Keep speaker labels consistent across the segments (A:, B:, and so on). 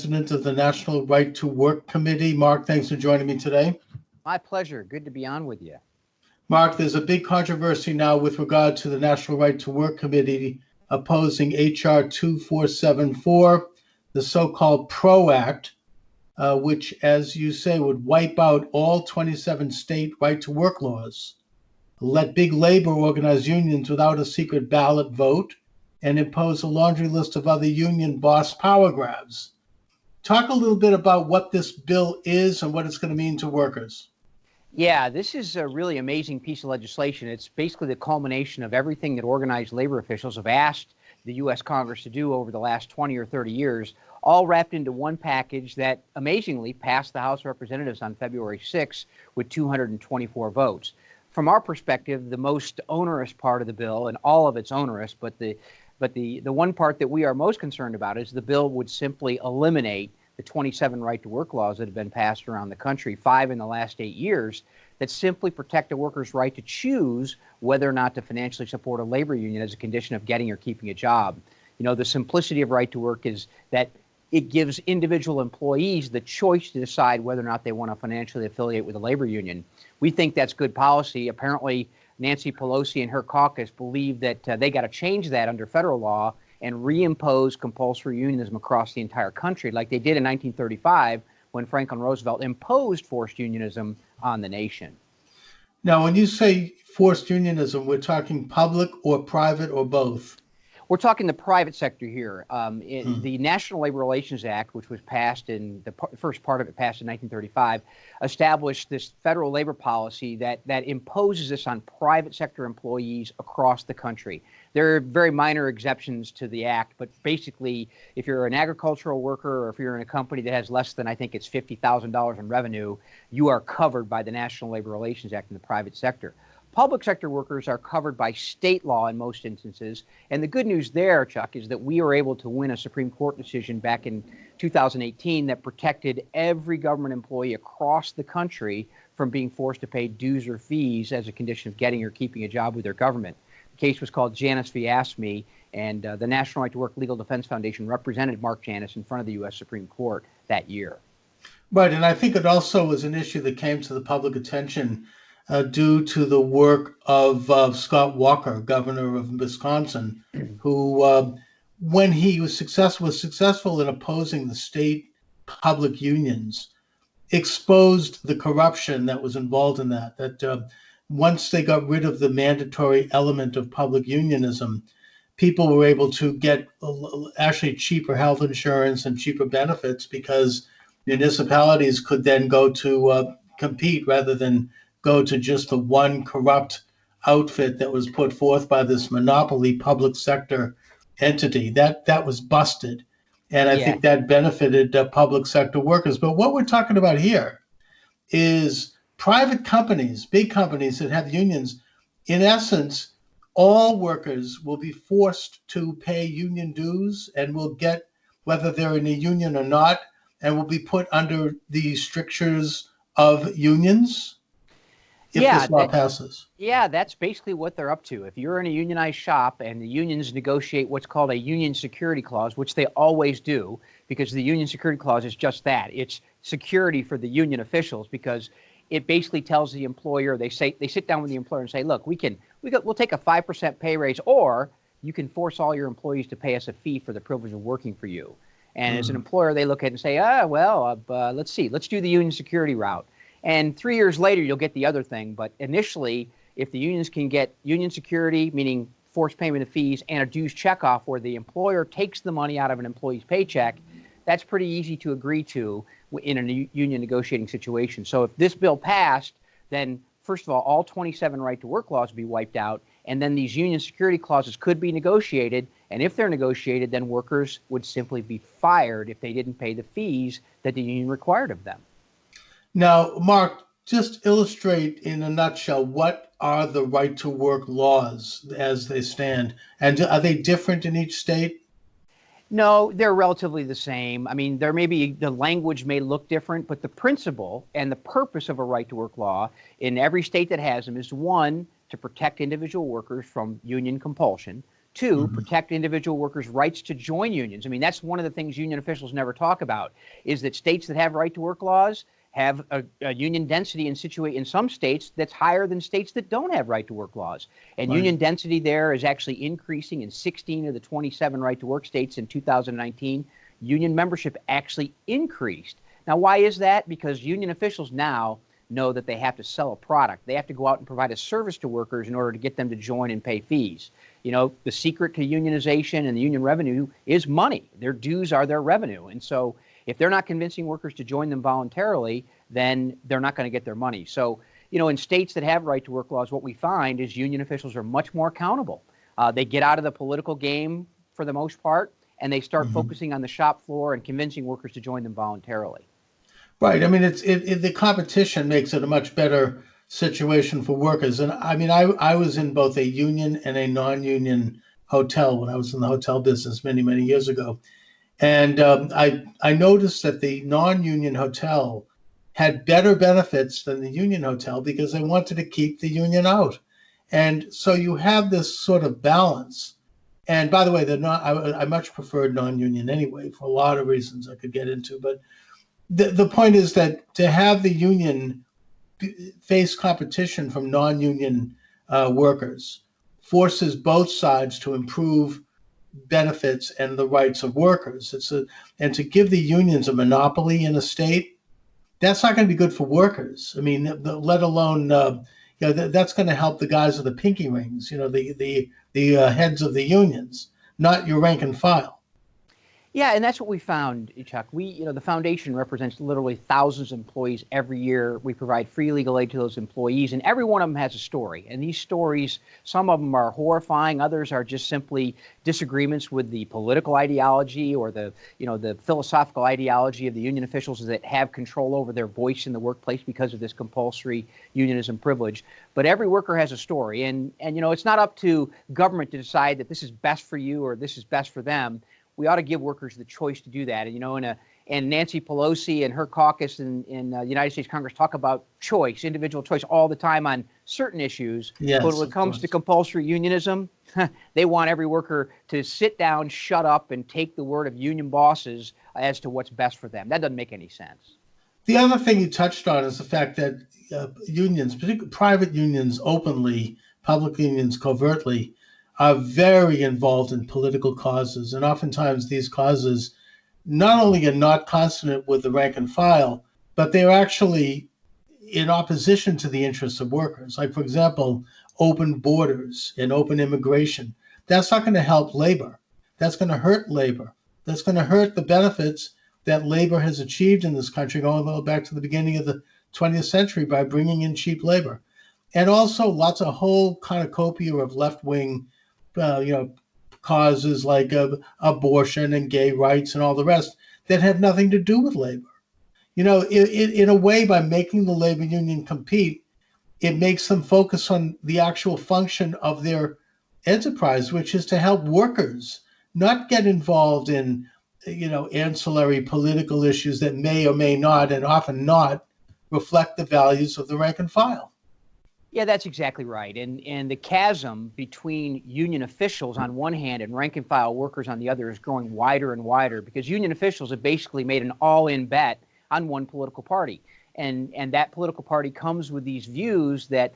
A: president of the National Right to Work Committee. Mark, thanks for joining me today.
B: My pleasure. Good to be on with you.
A: Mark, there's a big controversy now with regard to the National Right to Work Committee opposing H.R. 2474, the so-called PRO Act, which, as you say, would wipe out all 27 state right to work laws, let big labor organize unions without a secret ballot vote, and impose a laundry list of other union boss power grabs. Talk a little bit about what this bill is and what it's going to mean to workers.
B: Yeah, this is a really amazing piece of legislation. It's basically the culmination of everything that organized labor officials have asked the U.S. Congress to do over the last 20 or 30 years, all wrapped into one package that amazingly passed the House of Representatives on February 6 with 224 votes. From our perspective, the most onerous part of the bill, and all of it's onerous, but the one part that we are most concerned about is the bill would simply eliminate the 27 right to work laws that have been passed around the country, 5 in the last 8 years, that simply protect a worker's right to choose whether or not to financially support a labor union as a condition of getting or keeping a job. You know, the simplicity of right to work is that it gives individual employees the choice to decide whether or not they want to financially affiliate with a labor union. We think that's good policy. Apparently, Nancy Pelosi and her caucus believe that they got to change that under federal law and reimpose compulsory unionism across the entire country, like they did in 1935 when Franklin Roosevelt imposed forced unionism on the nation.
A: Now, when you say forced unionism, we're talking public or private or both?
B: We're talking the private sector here. The National Labor Relations Act, which was passed in the first part of it passed in 1935, established this federal labor policy that imposes this on private sector employees across the country. There are very minor exceptions to the act, but basically, if you're an agricultural worker or if you're in a company that has less than, I think it's $50,000 in revenue, you are covered by the National Labor Relations Act in the private sector. Public sector workers are covered by state law in most instances. And the good news there, Chuck, is that we were able to win a Supreme Court decision back in 2018 that protected every government employee across the country from being forced to pay dues or fees as a condition of getting or keeping a job with their government. The case was called Janus v. AFSCME, and the National Right to Work Legal Defense Foundation represented Mark Janus in front of the U.S. Supreme Court that year.
A: Right, and I think it also was an issue that came to the public attention due to the work of Scott Walker, governor of Wisconsin, who, when he was successful in opposing the state public unions, exposed the corruption that was involved in that. That once they got rid of the mandatory element of public unionism, people were able to get actually cheaper health insurance and cheaper benefits because municipalities could then go to compete rather than go to just the one corrupt outfit that was put forth by this monopoly public sector entity. That was busted. And I think that benefited public sector workers. But what we're talking about here is private companies, big companies that have unions. In essence, all workers will be forced to pay union dues and will get, whether they're in a union or not, and will be put under the strictures of unions if this law passes.
B: Yeah, that's basically what they're up to. If you're in a unionized shop and the unions negotiate what's called a union security clause, which they always do, because the union security clause is just that. It's security for the union officials, because it basically tells the employer, they sit down with the employer and say, look, we'll take a 5% pay raise, or you can force all your employees to pay us a fee for the privilege of working for you. And as an employer, they look at it and say, let's see, let's do the union security route. And 3 years later, you'll get the other thing. But initially, if the unions can get union security, meaning forced payment of fees, and a dues checkoff where the employer takes the money out of an employee's paycheck, that's pretty easy to agree to in a union negotiating situation. So if this bill passed, then first of all 27 right to work laws would be wiped out. And then these union security clauses could be negotiated. And if they're negotiated, then workers would simply be fired if they didn't pay the fees that the union required of them.
A: Now, Mark, just illustrate in a nutshell, what are the right to work laws as they stand? And are they different in each state?
B: No, they're relatively the same. I mean, the language may look different, but the principle and the purpose of a right to work law in every state that has them is, one, to protect individual workers from union compulsion, Two, protect individual workers' rights to join unions. I mean, that's one of the things union officials never talk about, is that states that have right to work laws have a union density in some states that's higher than states that don't have right to work laws. And union density there is actually increasing in 16 of the 27 right to work states in 2019. Union membership actually increased. Now, why is that? Because union officials now know that they have to sell a product. They have to go out and provide a service to workers in order to get them to join and pay fees. You know, the secret to unionization and the union revenue is money. Their dues are their revenue. And so if they're not convincing workers to join them voluntarily, then they're not going to get their money. So, you know, in states that have right to work laws, what we find is union officials are much more accountable. They get out of the political game for the most part, and they start focusing on the shop floor and convincing workers to join them voluntarily.
A: Right. I mean, the competition makes it a much better situation for workers. And I mean, I was in both a union and a non-union hotel when I was in the hotel business many, many years ago. And I noticed that the non-union hotel had better benefits than the union hotel because they wanted to keep the union out. And so you have this sort of balance. And by the way, I much preferred non-union anyway, for a lot of reasons I could get into. But the point is that to have the union face competition from non-union workers forces both sides to improve benefits and the rights of workers. And to give the unions a monopoly in a state, that's not going to be good for workers. I mean, let alone that's going to help the guys with the pinky rings. You know, the heads of the unions, not your rank and file.
B: Yeah, and that's what we found, Chuck. The foundation represents literally thousands of employees every year. We provide free legal aid to those employees, and every one of them has a story. And these stories, some of them are horrifying, others are just simply disagreements with the political ideology or the philosophical ideology of the union officials that have control over their voice in the workplace because of this compulsory unionism privilege. But every worker has a story, and it's not up to government to decide that this is best for you or this is best for them. We ought to give workers the choice to do that. And Nancy Pelosi and her caucus in the United States Congress talk about choice, individual choice, all the time on certain issues.
A: Yes,
B: but when it comes to compulsory unionism, they want every worker to sit down, shut up, and take the word of union bosses as to what's best for them. That doesn't make any sense.
A: The other thing you touched on is the fact that unions, particularly private unions openly, public unions covertly, are very involved in political causes. And oftentimes these causes not only are not consonant with the rank and file, but they're actually in opposition to the interests of workers. Like, for example, open borders and open immigration. That's not going to help labor. That's going to hurt labor. That's going to hurt the benefits that labor has achieved in this country going all the way back to the beginning of the 20th century by bringing in cheap labor. And also lots of whole cornucopia of left-wing causes like abortion and gay rights and all the rest that have nothing to do with labor. In a way, by making the labor union compete, it makes them focus on the actual function of their enterprise, which is to help workers, not get involved in, ancillary political issues that may or may not, and often not, reflect the values of the rank and file.
B: Yeah, that's exactly right. And the chasm between union officials on one hand and rank and file workers on the other is growing wider and wider because union officials have basically made an all-in bet on one political party. And that political party comes with these views that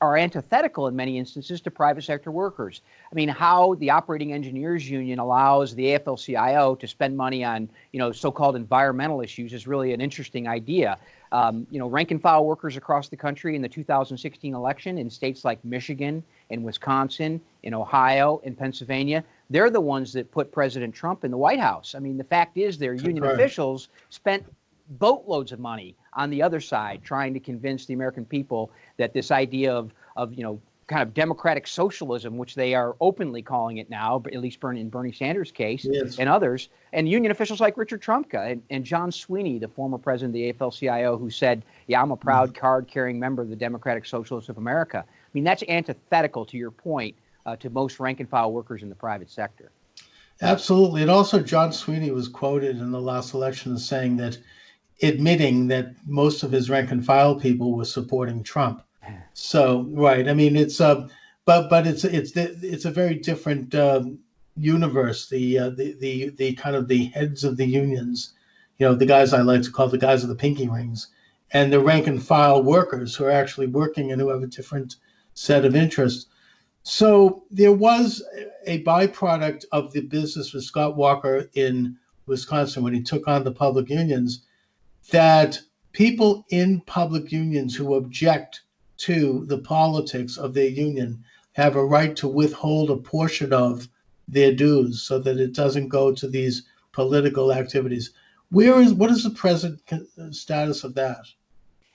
B: are antithetical in many instances to private sector workers. I mean, how the Operating Engineers Union allows the AFL-CIO to spend money on, so-called environmental issues is really an interesting idea. Rank and file workers across the country in the 2016 election in states like Michigan and Wisconsin, in Ohio and Pennsylvania, they're the ones that put President Trump in the White House. I mean, the fact is their union officials spent boatloads of money on the other side trying to convince the American people that this idea of kind of democratic socialism, which they are openly calling it now, at least in Bernie Sanders' case, yes, and others, and union officials like Richard Trumka and John Sweeney, the former president of the AFL-CIO, who said, yeah, I'm a proud card-carrying member of the Democratic Socialists of America. I mean, that's antithetical, to your point, to most rank-and-file workers in the private sector.
A: Absolutely. And also John Sweeney was quoted in the last election as saying that, admitting that most of his rank-and-file people were supporting Trump. So, right. I mean, it's but it's a very different universe. The kind of the heads of the unions, the guys I like to call the guys of the pinky rings, and the rank and file workers who are actually working and who have a different set of interests. So there was a byproduct of the business with Scott Walker in Wisconsin when he took on the public unions, that people in public unions who object to the politics of their union have a right to withhold a portion of their dues so that it doesn't go to these political activities. What is the present status of that?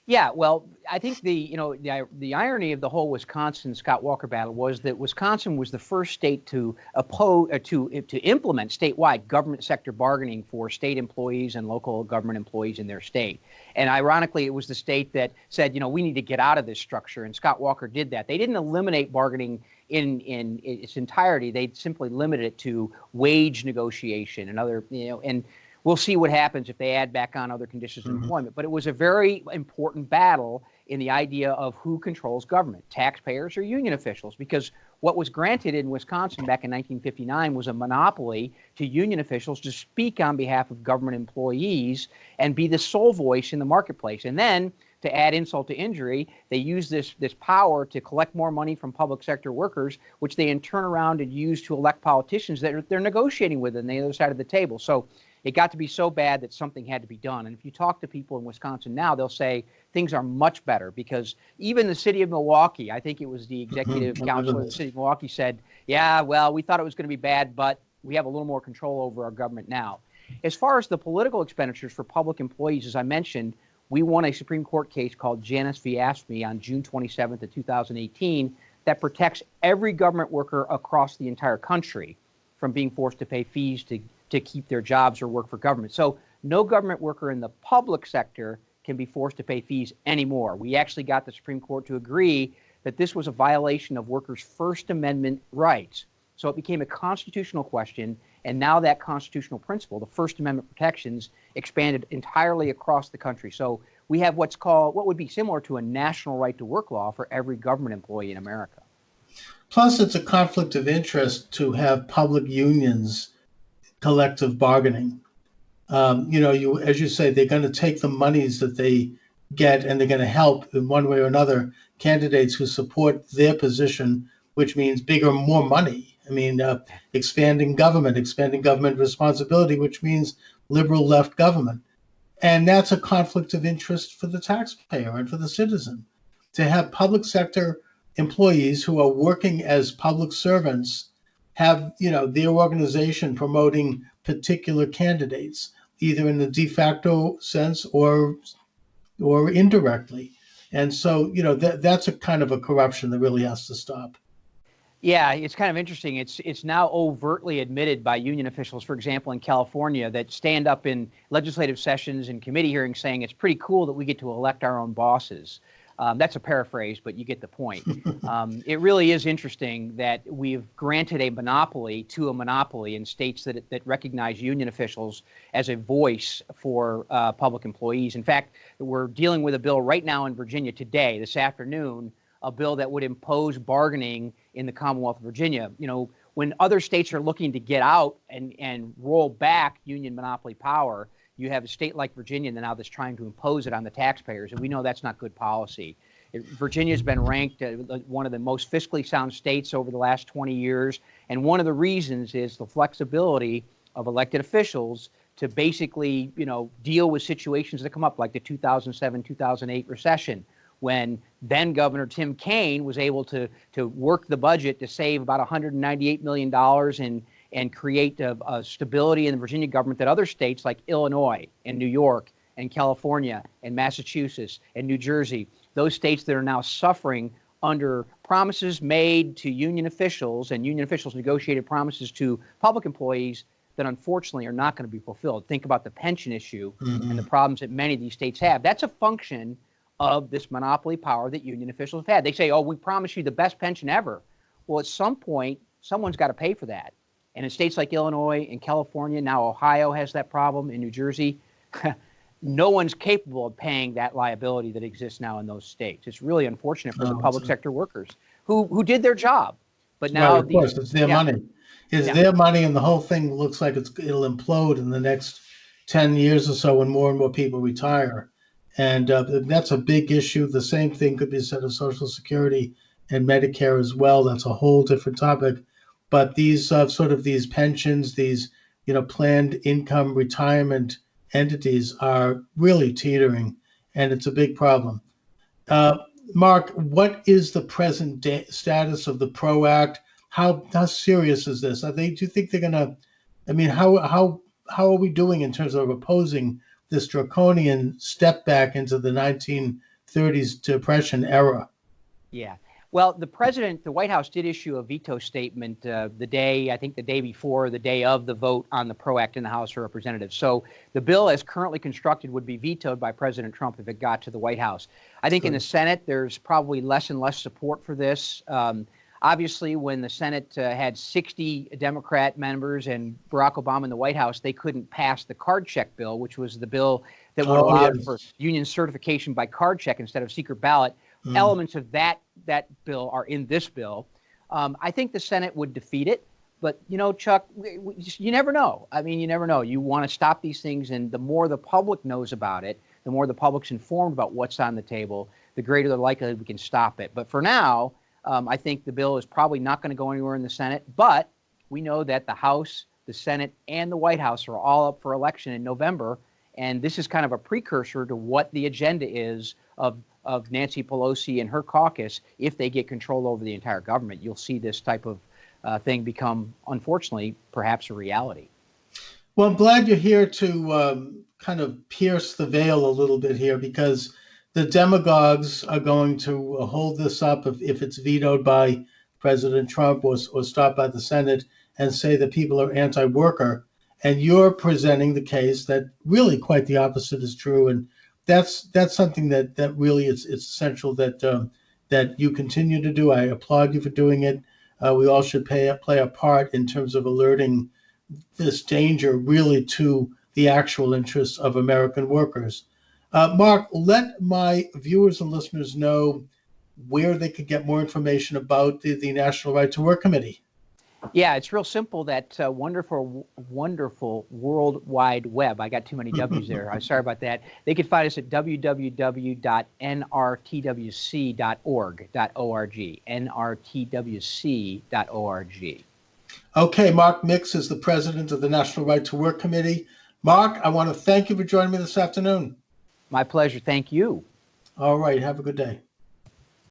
B: Yeah, well, I think the irony of the whole Wisconsin Scott Walker battle was that Wisconsin was the first state to implement statewide government sector bargaining for state employees and local government employees in their state. And ironically, it was the state that said, we need to get out of this structure, and Scott Walker did that. They didn't eliminate bargaining in its entirety. They simply limited it to wage negotiation and other, and we'll see what happens if they add back on other conditions of employment. But it was a very important battle in the idea of who controls government, taxpayers or union officials, because what was granted in Wisconsin back in 1959 was a monopoly to union officials to speak on behalf of government employees and be the sole voice in the marketplace. And then, to add insult to injury, they used this power to collect more money from public sector workers, which they in turn around and use to elect politicians that they're negotiating with on the other side of the table. So it got to be so bad that something had to be done. And if you talk to people in Wisconsin now, they'll say things are much better, because even the city of Milwaukee, I think it was the executive council of the city of Milwaukee, said, yeah, well, we thought it was going to be bad, but we have a little more control over our government now. As far as the political expenditures for public employees, as I mentioned, we won a Supreme Court case called Janus v. AFSCME on June 27th of 2018 that protects every government worker across the entire country from being forced to pay fees to keep their jobs or work for government. So no government worker in the public sector can be forced to pay fees anymore. We actually got the Supreme Court to agree that this was a violation of workers' First Amendment rights. So it became a constitutional question, and now that constitutional principle, the First Amendment protections, expanded entirely across the country. So we have what would be similar to a national right to work law for every government employee in America.
A: Plus, it's a conflict of interest to have public unions collective bargaining. As you say, they're going to take the monies that they get and they're going to help in one way or another candidates who support their position, which means bigger, more money. Expanding government responsibility, which means liberal left government. And that's a conflict of interest for the taxpayer and for the citizen. To have public sector employees who are working as public servants have, their organization promoting particular candidates, either in the de facto sense or indirectly. And so, that's a kind of a corruption that really has to stop.
B: Yeah, it's kind of interesting. It's now overtly admitted by union officials, for example, in California, that stand up in legislative sessions and committee hearings saying it's pretty cool that we get to elect our own bosses. That's a paraphrase, but you get the point. It really is interesting that we've granted a monopoly to a monopoly in states that recognize union officials as a voice for public employees. In fact, we're dealing with a bill right now in Virginia today, this afternoon, a bill that would impose bargaining in the Commonwealth of Virginia. When other states are looking to get out and roll back union monopoly power, you have a state like Virginia now that's trying to impose it on the taxpayers, and we know that's not good policy. Virginia's been ranked one of the most fiscally sound states over the last 20 years, and one of the reasons is the flexibility of elected officials to basically, deal with situations that come up, like the 2007-2008 recession, when then Governor Tim Kaine was able to work the budget to save about $198 million and create a stability in the Virginia government that other states like Illinois and New York and California and Massachusetts and New Jersey, those states that are now suffering under promises made to union officials and union officials negotiated promises to public employees that unfortunately are not going to be fulfilled. Think about the pension issue and the problems that many of these states have. That's a function of this monopoly power that union officials have had. They say, oh, we promise you the best pension ever. Well, at some point, someone's got to pay for that. And in states like Illinois and California, now Ohio has that problem, in New Jersey, no one's capable of paying that liability that exists now in those states. It's really unfortunate for the public sector workers who did their job. But
A: Right,
B: now
A: of course, it's their
B: yeah,
A: money. It's
B: yeah,
A: their money, and the whole thing looks like it'll implode in the next 10 years or so when more and more people retire. And that's a big issue. The same thing could be said of Social Security and Medicare as well. That's a whole different topic. But these sort of these pensions, these planned income retirement entities are really teetering, and it's a big problem. Uh, Mark, what is the present status of the PRO Act? How serious is this? Are they? Do you think they're gonna? I mean, how are we doing in terms of opposing this draconian step back into the 1930s Depression era?
B: yeah. Well, the White House did issue a veto statement I think the day before, the day of the vote on the PRO Act in the House of Representatives. So the bill as currently constructed would be vetoed by President Trump if it got to the White House. I think in the Senate, there's probably less and less support for this. Obviously, when the Senate had 60 Democrat members and Barack Obama in the White House, they couldn't pass the card check bill, which was the bill that would allow for union certification by card check instead of secret ballot. Elements of that bill are in this bill. I think the Senate would defeat it, but Chuck, you never know. I mean, you never know. You want to stop these things, and the more the public knows about it, the more the public's informed about what's on the table, the greater the likelihood we can stop it. But for now, I think the bill is probably not going to go anywhere in the Senate. But we know that the House, the Senate, and the White House are all up for election in November, and this is kind of a precursor to what the agenda is of Nancy Pelosi and her caucus. If they get control over the entire government, you'll see this type of thing become, unfortunately, perhaps a reality.
A: Well, I'm glad you're here to kind of pierce the veil a little bit here, because the demagogues are going to hold this up if it's vetoed by President Trump or stopped by the Senate, and say that people are anti-worker. And you're presenting the case that really quite the opposite is true. And that's something that really it's essential that you continue to do. I applaud you for doing it. We all should play a part in terms of alerting this danger really to the actual interests of American workers. Mark, let my viewers and listeners know where they could get more information about the National Right to Work Committee.
B: Yeah, it's real simple. That wonderful World Wide Web. I got too many W's there. I'm sorry about that. They can find us at www.nrtwc.org. nrtwc.org.
A: Okay, Mark Mix is the president of the National Right to Work Committee. Mark, I want to thank you for joining me this afternoon.
B: My pleasure. Thank you.
A: All right. Have a good day.